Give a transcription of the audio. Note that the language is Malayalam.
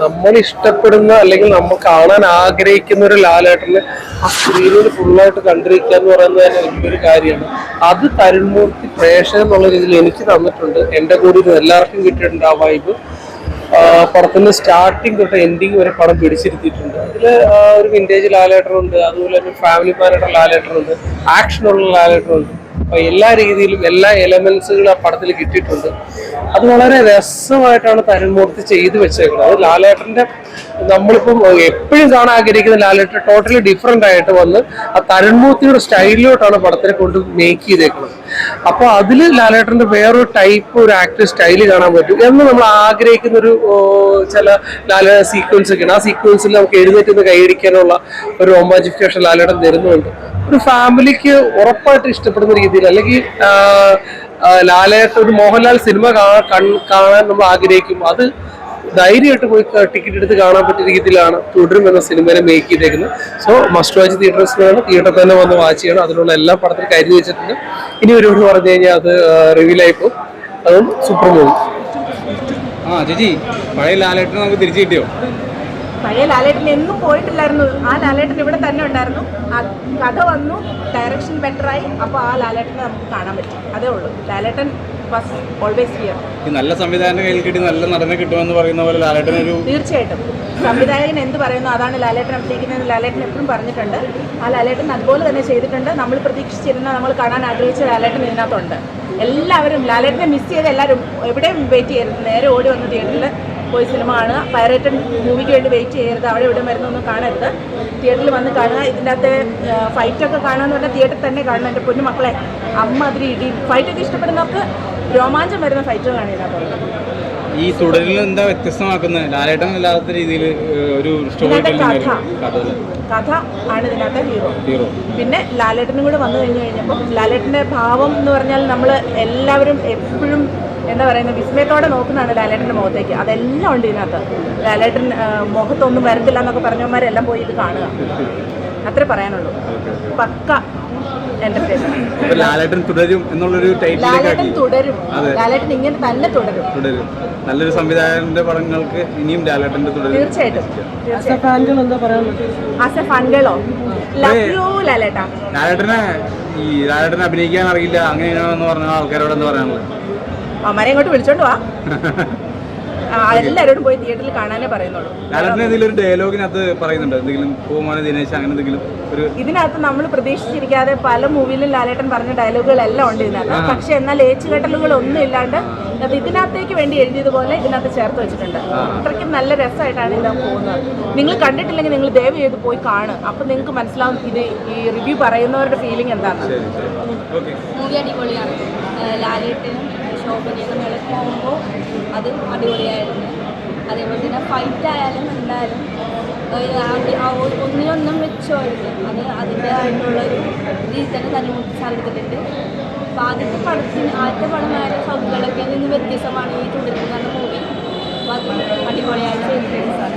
നമ്മൾ ഇഷ്ടപ്പെടുന്ന അല്ലെങ്കിൽ നമ്മൾ കാണാൻ ആഗ്രഹിക്കുന്ന ഒരു ലാലേട്ടനെ ആ സ്ക്രീനിൽ ഫുള്ളായിട്ട് കണ്ടിരിക്കുക എന്ന് പറയുന്നത് തന്നെ വലിയൊരു കാര്യമാണ്. അത് തരുൺമൂർത്തി പ്രേക്ഷകൻ എന്നുള്ള രീതിയിൽ എനിക്ക് തന്നിട്ടുണ്ട്. എൻ്റെ കൂടി ഇത് എല്ലാവർക്കും കിട്ടിയിട്ടുണ്ട് ആ വൈബ്. പടത്തിന്റെ സ്റ്റാർട്ടിങ് തൊട്ട് എൻഡിങ് വരെ പടം പിടിച്ചിരുത്തിയിട്ടുണ്ട്. അതിൽ ഒരു വിന്റേജ് ലാലേട്ടനുണ്ട്, അതുപോലെ തന്നെ ഫാമിലി മാനായിട്ടുള്ള ലാലേട്ടനുണ്ട്, ആക്ഷനുള്ള ലാലേട്ടനുണ്ട്. അപ്പൊ എല്ലാ രീതിയിലും എല്ലാ എലമെന്റ്സുകളും ആ പടത്തിൽ കിട്ടിയിട്ടുണ്ട്. അത് വളരെ രസമായിട്ടാണ് തരുൺമൂർത്തി ചെയ്തു വെച്ചേക്കുന്നത്. അത് ലാലേട്ടന്റെ നമ്മളിപ്പം എപ്പോഴും കാണാൻ ആഗ്രഹിക്കുന്ന ലാലേട്ടൻ ടോട്ടലി ഡിഫറെന്റ് ആയിട്ട് വന്ന് ആ തരുൺമൂർത്തിയുടെ സ്റ്റൈലിലോട്ടാണ് പടത്തിനെ കൊണ്ട് മേക്ക് ചെയ്തേക്കുന്നത്. അപ്പൊ അതിൽ ലാലേട്ടന്റെ വേറൊരു ടൈപ്പ് ഒരു ആക്ടർ സ്റ്റൈല് കാണാൻ പറ്റും എന്ന് നമ്മൾ ആഗ്രഹിക്കുന്ന ഒരു ചില സീക്വൻസ് ഒക്കെയാണ്. ആ സീക്വൻസിൽ നമുക്ക് എഴുന്നേറ്റ് നിന്ന് കൈയടിക്കാനുള്ള ഒരു റൊമാൻറ്റിഫിക്കേഷൻ ലാലേട്ടൻ തരുന്നുണ്ട്. ഒരു ഫാമിലിക്ക് ഉറപ്പായിട്ട് ഇഷ്ടപ്പെടുന്ന രീതിയിൽ, അല്ലെങ്കിൽ ലാലേട്ടൻ ഒരു മോഹൻലാൽ സിനിമ കാണാൻ നമ്മൾ ആഗ്രഹിക്കും. അത് ധൈര്യമായിട്ട് പോയി ടിക്കറ്റ് എടുത്ത് കാണാൻ പറ്റിയ രീതിയിലാണ് തുടരും എന്ന സിനിമയെ മേക്ക് ചെയ്തേക്കുന്നത്. സോ മസ്റ്റ് വാച്ച് തിയേറ്റേഴ്സിലാണ്, തിയേറ്ററിൽ തന്നെ വന്ന് വാച്ച് ചെയ്യണം. അതിനുള്ള എല്ലാ പടത്തിലും കരുതി വെച്ചിട്ടുണ്ട്. ഇനി ഒരു പറഞ്ഞു കഴിഞ്ഞാൽ അത് റിവീലായിപ്പോ അതും സൂപ്പർ മൂവി. ചേച്ചി, പഴയ ലാലേട്ടനെ നമുക്ക് തിരിച്ചു കിട്ടിയോ? പഴയ ലാലേട്ടൻ എന്നും പോയിട്ടില്ലായിരുന്നു. ആ ലാലേട്ടൻ ഇവിടെ തന്നെ ഉണ്ടായിരുന്നു. കഥ വന്നു, ഡയറക്ഷൻ ബെറ്ററായി. അപ്പോൾ ആ ലാലേട്ടനെ നമുക്ക് കാണാൻ പറ്റും. അതേ ഉള്ളൂ. ലാലേട്ടൻ വാസ് ഓൾവേസ് ഹിയർ. ഈ നല്ല സംവിധായകന്റെ കയ്യിൽ കിട്ടി നല്ല നടനെ കിട്ടുമെന്ന് പറയുന്ന പോലെ ലാലേട്ടനൊരു തീർച്ചയായിട്ടും സംവിധായകൻ എന്ത് പറയുന്നു അതാണ് ലാലേട്ടൻ അഭിനയിക്കുന്നതെന്ന് ലാലേട്ടൻ എപ്പോഴും പറഞ്ഞിട്ടുണ്ട്. ആ ലാലേട്ടൻ അതുപോലെ തന്നെ ചെയ്തിട്ടുണ്ട്. നമ്മൾ പ്രതീക്ഷിച്ചിരുന്ന, നമ്മൾ കാണാൻ ആഗ്രഹിച്ച ലാലേട്ടൻ ഇതിനകത്തുണ്ട്. എല്ലാവരും ലാലേട്ടനെ മിസ് ചെയ്ത് എല്ലാവരും എവിടെയും വെയിറ്റ് ചെയ്യരുത്. നേരെ ഓടി വന്ന് തിയേറ്ററിൽ പോയി സിനിമ കാണുക. പൈറേറ്റഡ് മൂവിക്ക് വേണ്ടി വെയിറ്റ് ചെയ്യരുത്. അവിടെ ഇവിടെ മരുന്നൊന്നും കാണരുത്. തിയേറ്ററിൽ വന്ന് കാണുക. ഇതിൻ്റെ അകത്ത് ഫൈറ്റൊക്കെ കാണുകയെന്ന് പറഞ്ഞാൽ തിയേറ്ററിൽ തന്നെ കാണണം. എൻ്റെ പൊന്നു മക്കളെ, അമ്മ അതിൽ ഇടി ഫൈറ്റൊക്കെ ഇഷ്ടപ്പെടുന്നവർക്ക് രോമാഞ്ചം വരുന്ന ഫൈറ്റുകൾ കാണുന്നത്. ഈ തുടരിൽ എന്താ വ്യത്യസ്തമാക്കുന്നത്? ലാലേട്ടൻ അല്ലാത്ത രീതിയിൽ ഒരു സ്റ്റോറി കഥ ആണ് ഇതിനകത്തെ ഹീറോ. പിന്നെ ലാലേട്ടനും കൂടെ വന്നു കഴിഞ്ഞപ്പോൾ ലാലേട്ടൻ്റെ ഭാവം എന്ന് പറഞ്ഞാൽ നമ്മൾ എല്ലാവരും എപ്പോഴും എന്താ പറയുന്നത്, വിസ്മയത്തോടെ നോക്കുന്നതാണ് ലാലേട്ടൻ്റെ മുഖത്തേക്ക്. അതെല്ലാം ഉണ്ട് ഇതിനകത്ത്. ലാലേട്ടൻ മുഖത്തൊന്നും വരത്തില്ല എന്നൊക്കെ പറഞ്ഞവന്മാരെല്ലാം പോയി ഇത് കാണുക. അത്രേ പറയാനുള്ളൂ. പക്ക ലാലേട്ടൻ തുടരും എന്നുള്ളൊരു ലാലേട്ടൻ തുടരും. ലാലേട്ടൻ ഇങ്ങനെ തന്നെ തുടരും. നല്ലൊരു സംവിധായകന്റെ പടങ്ങൾക്ക് ഇനിയും ലാലേട്ടന്റെ തുടരും. തീർച്ചയായിട്ടും. ലാലേട്ടനെ അഭിനയിക്കാൻ അറിയില്ല അങ്ങനെയാണെന്ന് പറഞ്ഞ ആൾക്കാരോട് എന്താ പറയാനുള്ളത്? അമ്മരെ ഇങ്ങോട്ട് വിളിച്ചോണ്ട് വാ. എല്ലാവരോടും പോയി തിയേറ്ററിൽ കാണാനേ പറയുന്നുള്ളൂ. ലാലേട്ടൻ എന്തെങ്കിലും ഡയലോഗിനകത്ത് പറയുന്നുണ്ട്, എന്തെങ്കിലും പൂമാന ദിനേശ് അങ്ങനെ എന്തെങ്കിലും ഒരു ഇതിനകത്ത് നമ്മൾ പ്രതീക്ഷിച്ചിരിക്കാതെ പല മൂവിയിലും ലാലേട്ടൻ പറഞ്ഞ ഡയലോഗുകളെല്ലാം ഉണ്ട് ഇതിനകത്ത്. പക്ഷെ എന്നാൽ ഏച്ചുകെട്ടലുകൾ ഒന്നും ഇല്ലാണ്ട് ഇതിനകത്തേക്ക് വേണ്ടി എഴുതിയതുപോലെ ഇതിനകത്ത് ചേർത്ത് വെച്ചിട്ടുണ്ട്. അത്രയ്ക്കും നല്ല രസമായിട്ടാണ് ഇത് പോകുന്നത്. നിങ്ങൾ കണ്ടിട്ടില്ലെങ്കിൽ നിങ്ങൾ ദയവ് ചെയ്ത് പോയി കാണുക. അപ്പം നിങ്ങൾക്ക് മനസ്സിലാവും ഇത് ഈ റിവ്യൂ പറയുന്നവരുടെ ഫീലിംഗ് എന്താണ്. മൂവി അടിപൊളിയാണ്. ലാലേട്ടനും ശോഭനയൊക്കെ മേളക്ക് പോകുമ്പോൾ അത് അടിപൊളിയായിരുന്നു. അതേപോലെ തന്നെ ഫൈറ്റ് ആയാലും എന്തായാലും ഒന്നിനൊന്നും വെച്ചോരുത്. അത് അതിൻ്റെതായിട്ടുള്ളൊരു രീതി തന്നെ തനിമുട്ടി സാധിച്ചിട്ടുണ്ട്. അപ്പോൾ ആദ്യത്തെ പടമായ സൗദികളൊക്കെ നിന്ന് വ്യത്യസ്തമാണ് ഈ തുടരുന്ന മൂവി. അപ്പോൾ അത് അടിപൊളിയായിട്ട് ചെയ്തിട്ടുണ്ട് സാർ.